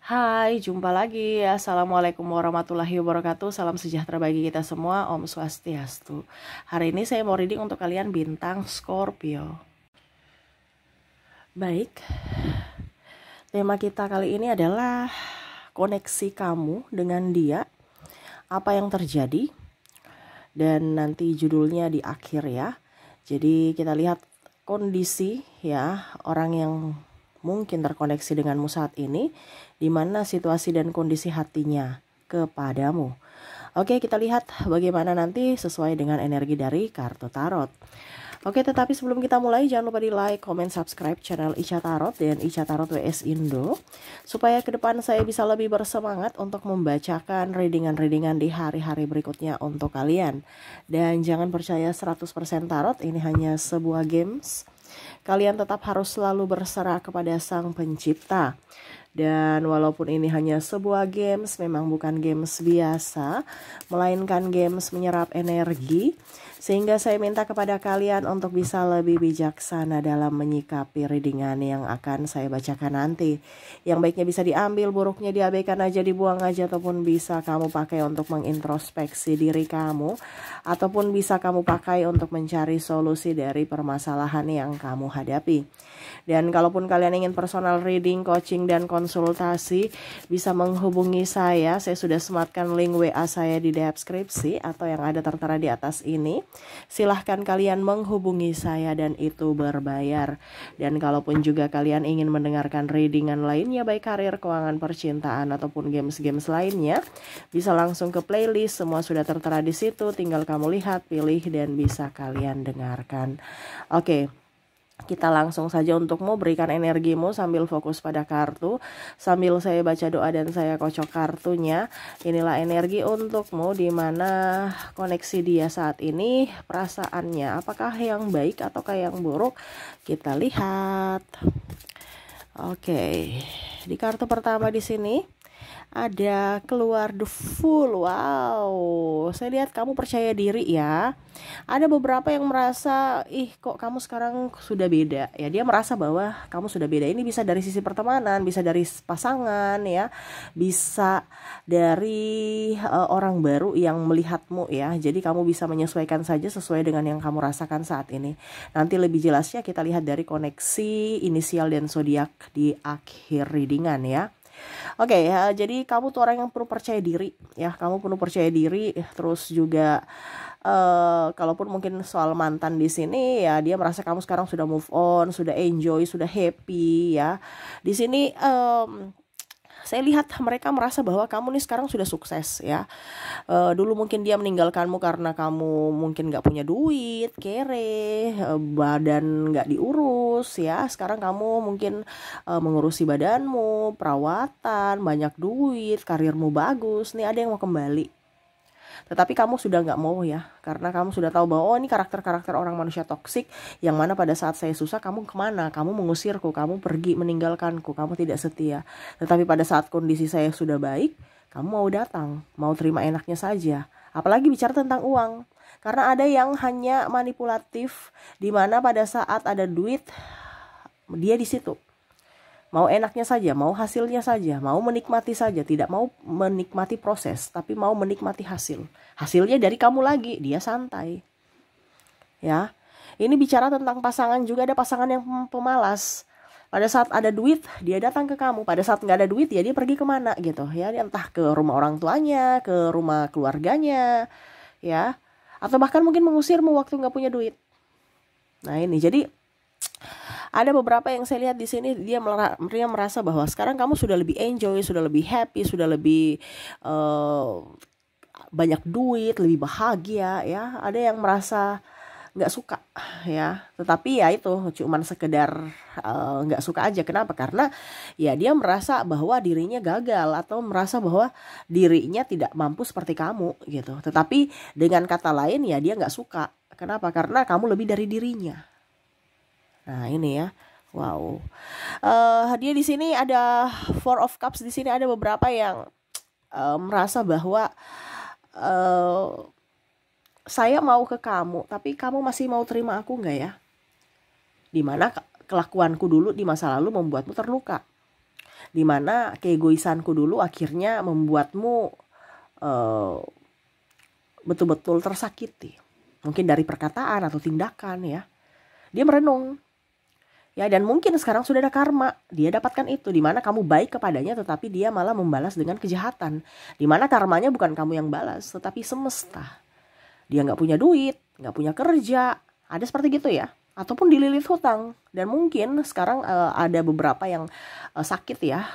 Hai, jumpa lagi. Assalamualaikum warahmatullahi wabarakatuh. Salam sejahtera bagi kita semua. Om Swastiastu. Hari ini saya mau reading untuk kalian bintang Scorpio. Baik, tema kita kali ini adalah koneksi kamu dengan dia. Apa yang terjadi? Dan nanti judulnya di akhir ya. Jadi kita lihat kondisi ya orang yang mungkin terkoneksi denganmu saat ini, di mana situasi dan kondisi hatinya kepadamu. Oke, kita lihat bagaimana nanti sesuai dengan energi dari kartu tarot. Oke, tetapi sebelum kita mulai jangan lupa di like, comment, subscribe channel Ica Tarot dan Ica Tarot WS Indo, supaya ke depan saya bisa lebih bersemangat untuk membacakan readingan-readingan di hari-hari berikutnya untuk kalian. Dan jangan percaya 100% tarot, ini hanya sebuah games. Kalian tetap harus selalu berserah kepada Sang Pencipta. Dan walaupun ini hanya sebuah games, memang bukan games biasa, melainkan games menyerap energi. Sehingga saya minta kepada kalian untuk bisa lebih bijaksana dalam menyikapi readingan yang akan saya bacakan nanti. Yang baiknya bisa diambil, buruknya diabaikan aja, dibuang aja, ataupun bisa kamu pakai untuk mengintrospeksi diri kamu, ataupun bisa kamu pakai untuk mencari solusi dari permasalahan yang kamu hadapi. Dan kalaupun kalian ingin personal reading, coaching, dan konsultasi, bisa menghubungi saya. Saya sudah sematkan link WA saya di deskripsi atau yang ada tertera di atas ini. Silahkan kalian menghubungi saya dan itu berbayar. Dan kalaupun juga kalian ingin mendengarkan readingan lainnya, baik karir, keuangan, percintaan, ataupun games-games lainnya, bisa langsung ke playlist. Semua sudah tertera di situ. Tinggal kamu lihat, pilih, dan bisa kalian dengarkan. Oke. Kita langsung saja untuk mau berikan energimu sambil fokus pada kartu. Sambil saya baca doa dan saya kocok kartunya. Inilah energi untukmu, di mana koneksi dia saat ini, perasaannya apakah yang baik ataukah yang buruk. Kita lihat. Oke. Di kartu pertama di sini ada keluar the Fool. Wow, saya lihat kamu percaya diri ya. Ada beberapa yang merasa, ih kok kamu sekarang sudah beda ya. Dia merasa bahwa kamu sudah beda. Ini bisa dari sisi pertemanan, bisa dari pasangan ya, bisa dari orang baru yang melihatmu ya. Jadi kamu bisa menyesuaikan saja sesuai dengan yang kamu rasakan saat ini. Nanti lebih jelasnya kita lihat dari koneksi inisial dan zodiak di akhir readingan ya. Oke ya, jadi kamu tuh orang yang perlu percaya diri ya. Kamu perlu percaya diri. Terus juga kalaupun mungkin soal mantan di sini ya, dia merasa kamu sekarang sudah move on, sudah enjoy, sudah happy ya. Di sini saya lihat mereka merasa bahwa kamu nih sekarang sudah sukses ya. Dulu mungkin dia meninggalkanmu karena kamu mungkin gak punya duit, kere, badan gak diurus ya. Sekarang kamu mungkin mengurusi badanmu, perawatan, banyak duit, karirmu bagus. Nih ada yang mau kembali. Tetapi kamu sudah gak mau ya, karena kamu sudah tahu bahwa oh ini karakter-karakter orang manusia toksik, yang mana pada saat saya susah kamu kemana, kamu mengusirku, kamu pergi meninggalkanku, kamu tidak setia. Tetapi pada saat kondisi saya sudah baik, kamu mau datang, mau terima enaknya saja. Apalagi bicara tentang uang, karena ada yang hanya manipulatif, di mana pada saat ada duit dia di situ. Mau enaknya saja, mau hasilnya saja, mau menikmati saja, tidak mau menikmati proses, tapi mau menikmati hasil. Hasilnya dari kamu lagi, dia santai. Ya. Ini bicara tentang pasangan, juga ada pasangan yang pemalas. Pada saat ada duit, dia datang ke kamu. Pada saat nggak ada duit, ya dia pergi kemana gitu. Ya, entah ke rumah orang tuanya, ke rumah keluarganya, ya. Atau bahkan mungkin mengusirmu waktu nggak punya duit. Nah ini, jadi ada beberapa yang saya lihat di sini dia merasa bahwa sekarang kamu sudah lebih enjoy, sudah lebih happy, sudah lebih banyak duit, lebih bahagia ya. Ada yang merasa nggak suka ya, tetapi ya itu cuman sekedar nggak suka aja. Kenapa? Karena ya dia merasa bahwa dirinya gagal atau merasa bahwa dirinya tidak mampu seperti kamu gitu. Tetapi dengan kata lain ya dia nggak suka. Kenapa? Karena kamu lebih dari dirinya. Nah ini ya, wow. Dia di sini ada Four of Cups. Di sini ada beberapa yang merasa bahwa saya mau ke kamu, tapi kamu masih mau terima aku nggak ya? Dimana kelakuanku dulu di masa lalu membuatmu terluka. Dimana keegoisanku dulu akhirnya membuatmu betul-betul tersakiti. Mungkin dari perkataan atau tindakan ya. Dia merenung. Ya, dan mungkin sekarang sudah ada karma. Dia dapatkan itu. Dimana kamu baik kepadanya tetapi dia malah membalas dengan kejahatan. Dimana karmanya bukan kamu yang balas tetapi semesta. Dia gak punya duit, gak punya kerja. Ada seperti gitu ya. Ataupun dililit hutang. Dan mungkin sekarang ada beberapa yang sakit ya.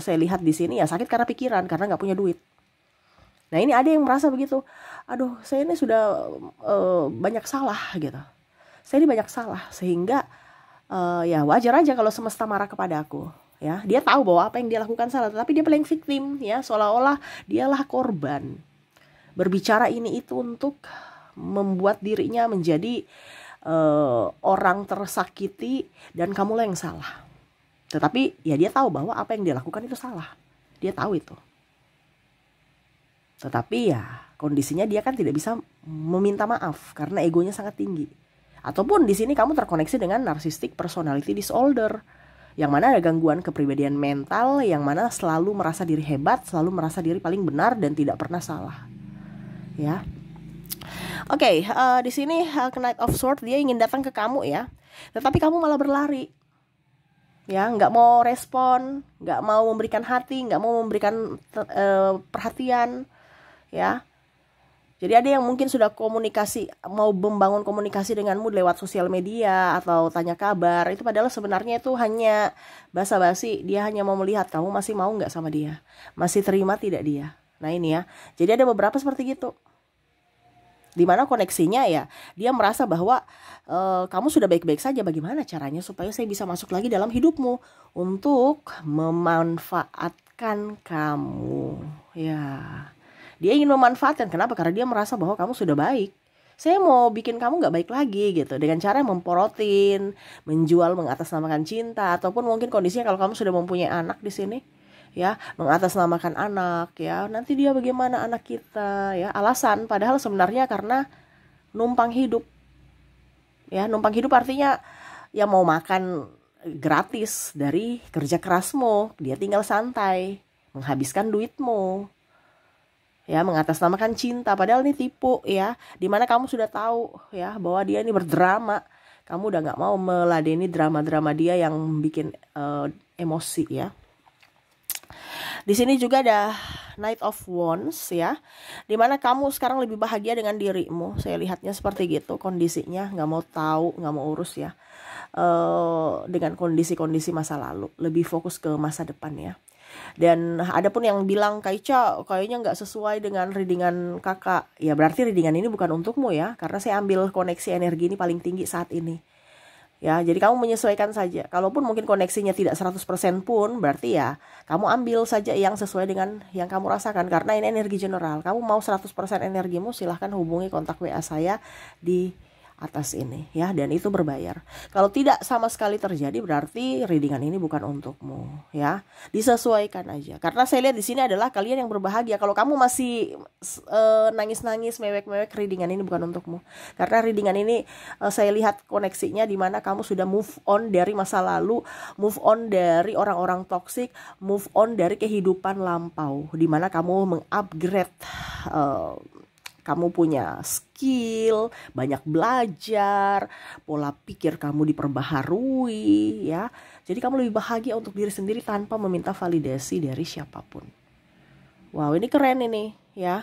Saya lihat di sini ya sakit karena pikiran. Karena gak punya duit. Nah ini ada yang merasa begitu. Aduh saya ini sudah banyak salah gitu. Saya ini banyak salah. Sehingga ya wajar aja kalau semesta marah kepada aku. Ya, dia tahu bahwa apa yang dia lakukan salah, tapi dia playing victim ya, seolah-olah dialah korban. Berbicara ini itu untuk membuat dirinya menjadi orang tersakiti dan kamulah yang salah. Tetapi ya dia tahu bahwa apa yang dia lakukan itu salah. Dia tahu itu. Tetapi ya kondisinya dia kan tidak bisa meminta maaf karena egonya sangat tinggi. Ataupun di sini kamu terkoneksi dengan narcissistic personality disorder, yang mana ada gangguan kepribadian mental, yang mana selalu merasa diri hebat, selalu merasa diri paling benar dan tidak pernah salah. Ya, oke, di sini Knight of Swords dia ingin datang ke kamu ya, tetapi kamu malah berlari. Ya, nggak mau respon, nggak mau memberikan hati, nggak mau memberikan perhatian, ya. Jadi ada yang mungkin sudah komunikasi, mau membangun komunikasi denganmu lewat sosial media atau tanya kabar. Itu padahal sebenarnya itu hanya basa-basi. Dia hanya mau melihat kamu masih mau nggak sama dia. Masih terima tidak dia. Nah ini ya. Jadi ada beberapa seperti gitu. Dimana koneksinya ya. Dia merasa bahwa kamu sudah baik-baik saja. Bagaimana caranya supaya saya bisa masuk lagi dalam hidupmu. Untuk memanfaatkan kamu. Ya. Dia ingin memanfaatkan. Kenapa? Karena dia merasa bahwa kamu sudah baik. Saya mau bikin kamu gak baik lagi gitu. Dengan cara memporotin, menjual, mengatasnamakan cinta. Ataupun mungkin kondisinya kalau kamu sudah mempunyai anak di sini. Ya, mengatasnamakan anak. Ya, nanti dia bagaimana anak kita. Ya, alasan. Padahal sebenarnya karena numpang hidup. Ya, numpang hidup artinya ya mau makan gratis dari kerja kerasmu. Dia tinggal santai. Menghabiskan duitmu. Ya, mengatasnamakan cinta, padahal ini tipu ya, dimana kamu sudah tahu ya bahwa dia ini berdrama, kamu udah nggak mau meladeni drama-drama dia yang bikin emosi ya. Di sini juga ada Knight of Wands ya, dimana kamu sekarang lebih bahagia dengan dirimu. Saya lihatnya seperti gitu kondisinya, nggak mau tahu, nggak mau urus ya dengan kondisi-kondisi masa lalu, lebih fokus ke masa depan ya. Dan ada pun yang bilang Kaica kayaknya nggak sesuai dengan readingan kakak. Ya berarti readingan ini bukan untukmu ya. Karena saya ambil koneksi energi ini paling tinggi saat ini. Ya, jadi kamu menyesuaikan saja. Kalaupun mungkin koneksinya tidak 100% pun, berarti ya kamu ambil saja yang sesuai dengan yang kamu rasakan. Karena ini energi general. Kamu mau 100% energimu, silahkan hubungi kontak WA saya di atas ini ya, dan itu berbayar. Kalau tidak sama sekali terjadi berarti readingan ini bukan untukmu ya. Disesuaikan aja. Karena saya lihat di sini adalah kalian yang berbahagia. Kalau kamu masih nangis-nangis, mewek-mewek, readingan ini bukan untukmu. Karena readingan ini saya lihat koneksinya di mana kamu sudah move on dari masa lalu, move on dari orang-orang toksik, move on dari kehidupan lampau, di mana kamu mengupgrade kamu punya skill, banyak belajar, pola pikir kamu diperbaharui ya. Jadi kamu lebih bahagia untuk diri sendiri tanpa meminta validasi dari siapapun. Wow, ini keren ini ya.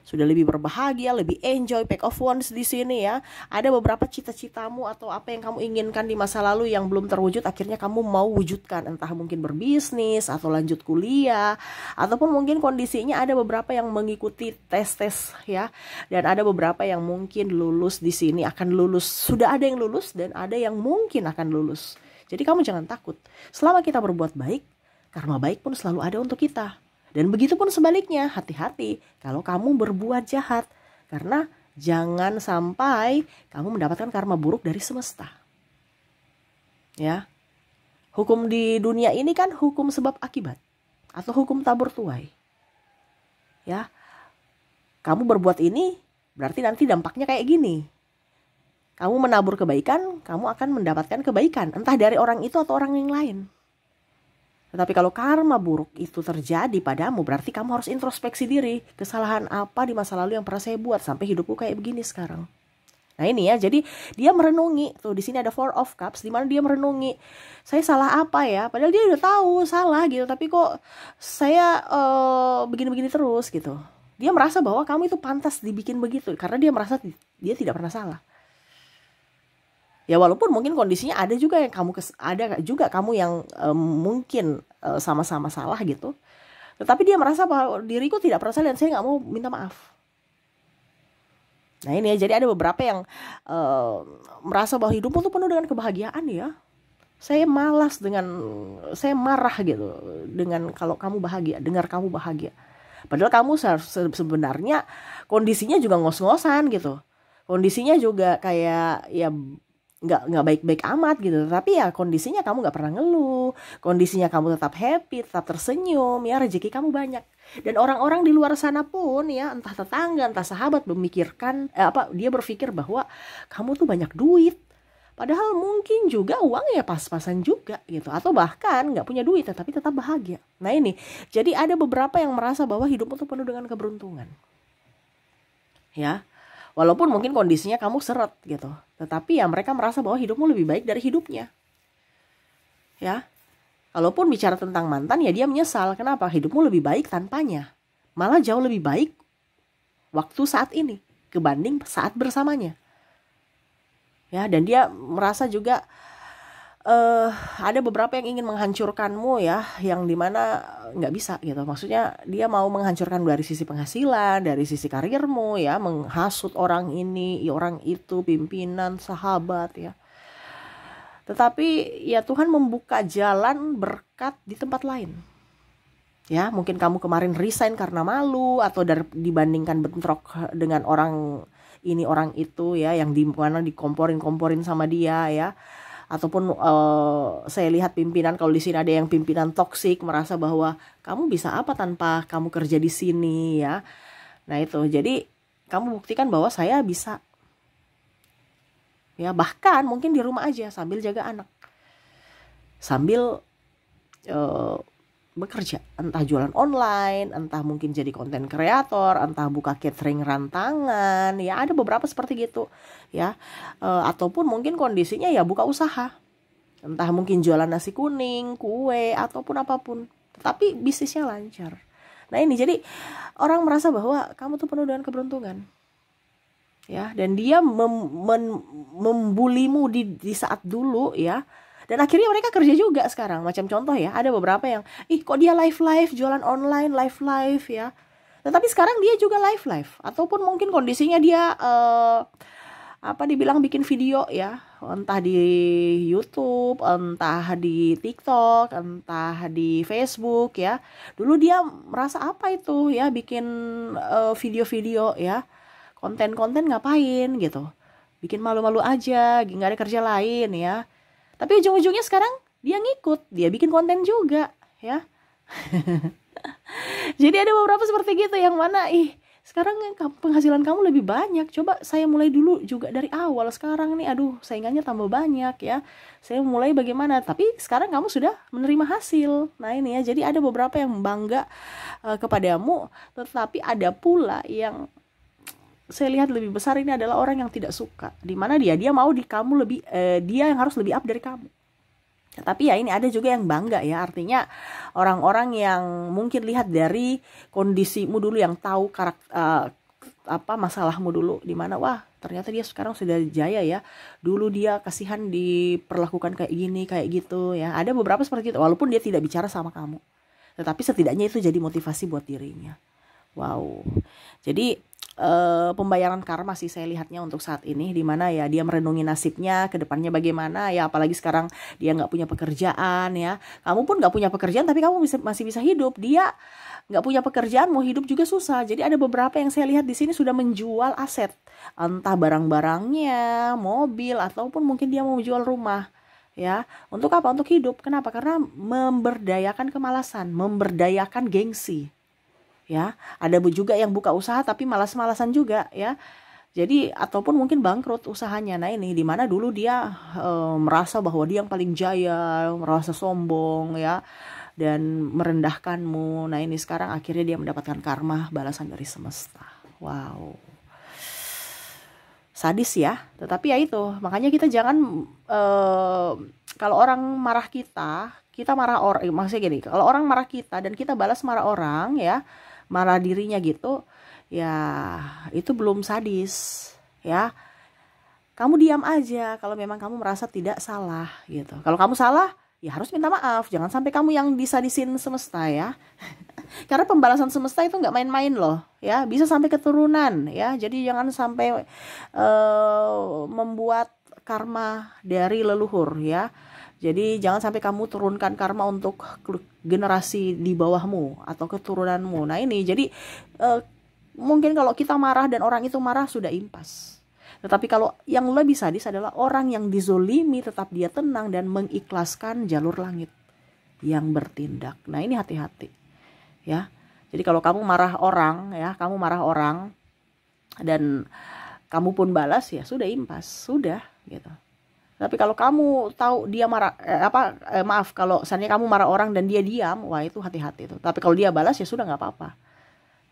Sudah lebih berbahagia, lebih enjoy, pack of wands di sini ya. Ada beberapa cita-citamu atau apa yang kamu inginkan di masa lalu yang belum terwujud, akhirnya kamu mau wujudkan. Entah mungkin berbisnis atau lanjut kuliah, ataupun mungkin kondisinya ada beberapa yang mengikuti tes-tes ya. Dan ada beberapa yang mungkin lulus di sini, akan lulus. Sudah ada yang lulus dan ada yang mungkin akan lulus. Jadi kamu jangan takut. Selama kita berbuat baik, karma baik pun selalu ada untuk kita. Dan begitu pun sebaliknya, hati-hati kalau kamu berbuat jahat. Karena jangan sampai kamu mendapatkan karma buruk dari semesta. Ya. Hukum di dunia ini kan hukum sebab akibat. Atau hukum tabur tuai. Ya. Kamu berbuat ini, berarti nanti dampaknya kayak gini. Kamu menabur kebaikan, kamu akan mendapatkan kebaikan. Entah dari orang itu atau orang yang lain. Tetapi kalau karma buruk itu terjadi padamu, berarti kamu harus introspeksi diri. Kesalahan apa di masa lalu yang pernah saya buat sampai hidupku kayak begini sekarang. Nah ini ya, jadi dia merenungi. Tuh di sini ada Four of Cups, di mana dia merenungi. Saya salah apa ya? Padahal dia udah tahu salah gitu, tapi kok saya begini-begini terus gitu. Dia merasa bahwa kamu itu pantas dibikin begitu, karena dia merasa dia tidak pernah salah. Ya walaupun mungkin kondisinya ada juga yang ada juga kamu yang mungkin sama-sama salah gitu. Tetapi dia merasa bahwa diriku tidak pernah salah dan saya nggak mau minta maaf. Nah ini ya, jadi ada beberapa yang merasa bahwa hidupmu tuh penuh dengan kebahagiaan ya. Saya marah gitu dengan kalau kamu bahagia, dengar kamu bahagia. Padahal kamu sebenarnya kondisinya juga ngos-ngosan gitu. Kondisinya juga kayak ya nggak baik-baik amat gitu, tapi ya kondisinya kamu nggak pernah ngeluh, kondisinya kamu tetap happy, tetap tersenyum, ya rezeki kamu banyak. Dan orang-orang di luar sana pun ya, entah tetangga, entah sahabat dia berpikir bahwa kamu tuh banyak duit, padahal mungkin juga uang ya pas-pasan juga gitu, atau bahkan nggak punya duit tapi tetap bahagia. Nah ini, jadi ada beberapa yang merasa bahwa hidupmu tuh penuh dengan keberuntungan, ya. Walaupun mungkin kondisinya kamu seret gitu, tetapi ya mereka merasa bahwa hidupmu lebih baik dari hidupnya. Ya, kalaupun bicara tentang mantan ya dia menyesal. Kenapa? Hidupmu lebih baik tanpanya. Malah jauh lebih baik waktu saat ini kebanding saat bersamanya. Ya, dan dia merasa juga ada beberapa yang ingin menghancurkanmu ya, yang dimana nggak bisa gitu. Maksudnya dia mau menghancurkan dari sisi penghasilan, dari sisi karirmu ya, menghasut orang ini, orang itu, pimpinan, sahabat ya. Tetapi ya Tuhan membuka jalan berkat di tempat lain. Ya, mungkin kamu kemarin resign karena malu atau dibandingkan bentrok dengan orang ini orang itu ya, yang di mana dikomporin sama dia ya. Ataupun saya lihat pimpinan, kalau di sini ada yang pimpinan toksik, merasa bahwa kamu bisa apa tanpa kamu kerja di sini ya. Nah itu, jadi kamu buktikan bahwa saya bisa. Ya, bahkan mungkin di rumah aja sambil jaga anak, sambil bekerja, entah jualan online, entah mungkin jadi konten kreator, entah buka catering rantangan, ya ada beberapa seperti gitu ya. Ataupun mungkin kondisinya ya buka usaha, entah mungkin jualan nasi kuning, kue, ataupun apapun, tetapi bisnisnya lancar. Nah ini, jadi orang merasa bahwa kamu tuh penuh dengan keberuntungan ya, dan dia membulimu di saat dulu ya. Dan akhirnya mereka kerja juga sekarang. Macam contoh ya, ada beberapa yang, kok dia live jualan online, live ya. Tetapi sekarang dia juga live. Ataupun mungkin kondisinya dia dibilang bikin video ya, entah di YouTube, entah di TikTok, entah di Facebook ya. Dulu dia merasa apa itu ya, bikin video-video ya, konten-konten ngapain gitu, bikin malu-malu aja, nggak ada kerja lain ya. Tapi ujung-ujungnya sekarang dia ngikut, dia bikin konten juga ya. Jadi ada beberapa seperti gitu, yang mana sekarang penghasilan kamu lebih banyak. Coba saya mulai dulu juga dari awal, sekarang nih aduh saingannya tambah banyak ya. Saya mulai bagaimana, tapi sekarang kamu sudah menerima hasil. Nah ini ya, jadi ada beberapa yang bangga kepadamu, tetapi ada pula yang saya lihat lebih besar ini adalah orang yang tidak suka, dimana dia mau kamu lebih, dia yang harus lebih up dari kamu. Tapi ya ini ada juga yang bangga ya, artinya orang-orang yang mungkin lihat dari kondisimu dulu, yang tahu masalahmu dulu, dimana wah ternyata dia sekarang sudah jaya ya, dulu dia kasihan diperlakukan kayak gini kayak gitu ya. Ada beberapa seperti itu, walaupun dia tidak bicara sama kamu, tetapi setidaknya itu jadi motivasi buat dirinya. Wow, jadi pembayaran karma sih saya lihatnya untuk saat ini, dimana ya dia merenungi nasibnya ke depannya bagaimana ya, apalagi sekarang dia nggak punya pekerjaan ya. Kamu pun nggak punya pekerjaan tapi kamu masih bisa hidup, dia nggak punya pekerjaan mau hidup juga susah. Jadi ada beberapa yang saya lihat di sini sudah menjual aset, entah barang-barangnya, mobil, ataupun mungkin dia mau menjual rumah ya. Untuk apa? Untuk hidup. Kenapa? Karena memberdayakan kemalasan, memberdayakan gengsi ya. Ada juga yang buka usaha tapi malas-malasan juga ya. Jadi ataupun mungkin bangkrut usahanya. Nah ini, dimana dulu dia merasa bahwa dia yang paling jaya, merasa sombong ya, dan merendahkanmu. Nah, ini sekarang akhirnya dia mendapatkan karma, balasan dari semesta. Wow. Sadis ya, tetapi ya itu, makanya kita jangan kalau orang marah kita marah orang, maksudnya gini, kalau orang marah kita dan kita balas marah orang ya, marah dirinya gitu, ya itu belum sadis ya. Kamu diam aja kalau memang kamu merasa tidak salah gitu. Kalau kamu salah, ya harus minta maaf. Jangan sampai kamu yang disadisin semesta ya. Karena pembalasan semesta itu nggak main-main loh ya, bisa sampai keturunan ya. Jadi jangan sampai membuat karma dari leluhur ya. Jadi jangan sampai kamu turunkan karma untuk generasi di bawahmu atau keturunanmu. Nah ini jadi mungkin kalau kita marah dan orang itu marah sudah impas. Tetapi kalau yang lebih sadis adalah orang yang dizolimi tetap dia tenang dan mengikhlaskan jalur langit yang bertindak. Nah ini hati-hati ya. Jadi kalau kamu marah orang ya, kamu marah orang dan kamu pun balas ya sudah impas, sudah gitu. Tapi kalau kamu tahu dia marah maaf, kalau misalnya kamu marah orang dan dia diam, wah itu hati-hati itu. Tapi kalau dia balas ya sudah nggak apa-apa.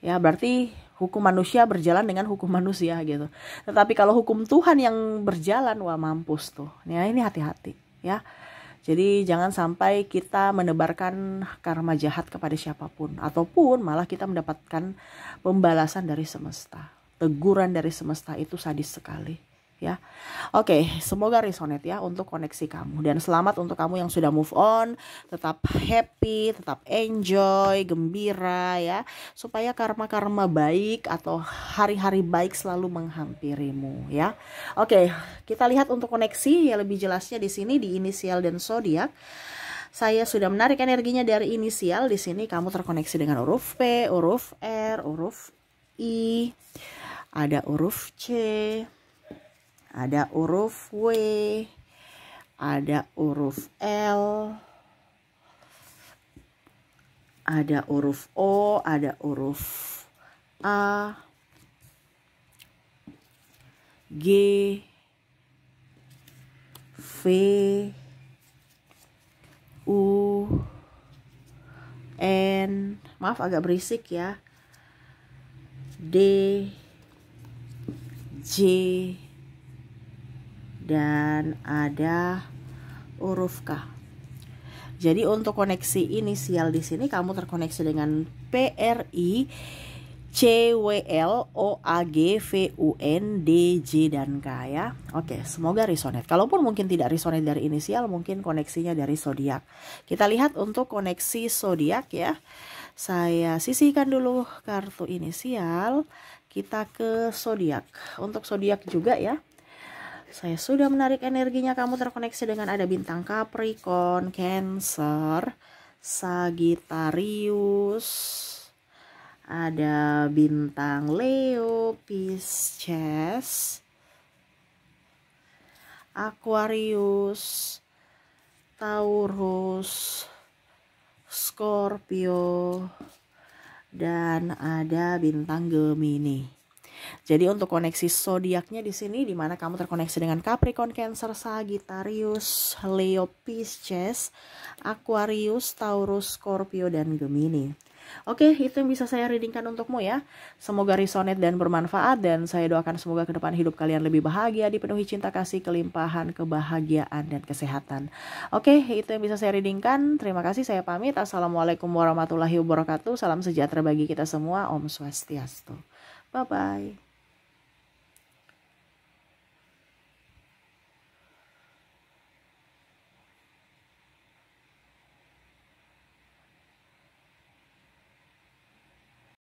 Ya berarti hukum manusia berjalan dengan hukum manusia gitu. Tetapi kalau hukum Tuhan yang berjalan, wah mampus tuh. Ya ini hati-hati ya. Jadi jangan sampai kita menebarkan karma jahat kepada siapapun. Ataupun malah kita mendapatkan pembalasan dari semesta. Teguran dari semesta itu sadis sekali. Ya, oke, semoga resonate ya untuk koneksi kamu, dan selamat untuk kamu yang sudah move on, tetap happy, tetap enjoy, gembira ya, supaya karma-karma baik atau hari-hari baik selalu menghampirimu ya. Oke, kita lihat untuk koneksi ya lebih jelasnya di sini di inisial dan zodiak. Saya sudah menarik energinya dari inisial. Di sini kamu terkoneksi dengan huruf P, huruf R, huruf I, ada huruf C, ada huruf W, ada huruf L, ada huruf O, ada huruf A, G, V, U, N, maaf agak berisik ya, D, J, dan ada huruf K. Jadi untuk koneksi inisial di sini kamu terkoneksi dengan PRI, CWL, OAG, VUN, DJ dan K ya. Oke, semoga resonate. Kalaupun mungkin tidak resonate dari inisial, mungkin koneksinya dari zodiak. Kita lihat untuk koneksi zodiak ya. Saya sisihkan dulu kartu inisial. Kita ke zodiak. Untuk zodiak juga ya. Saya sudah menarik energinya, kamu terkoneksi dengan ada bintang Capricorn, Cancer, Sagittarius, ada bintang Leo, Pisces, Aquarius, Taurus, Scorpio, dan ada bintang Gemini. Jadi untuk koneksi zodiaknya di sini, di mana kamu terkoneksi dengan Capricorn, Cancer, Sagittarius, Leo, Pisces, Aquarius, Taurus, Scorpio, dan Gemini. Oke, itu yang bisa saya readingkan untukmu ya. Semoga resonate dan bermanfaat, dan saya doakan semoga ke depan hidup kalian lebih bahagia, dipenuhi cinta kasih, kelimpahan, kebahagiaan, dan kesehatan. Oke, itu yang bisa saya readingkan. Terima kasih, saya pamit. Assalamualaikum warahmatullahi wabarakatuh. Salam sejahtera bagi kita semua. Om Swastiastu. Bye-bye.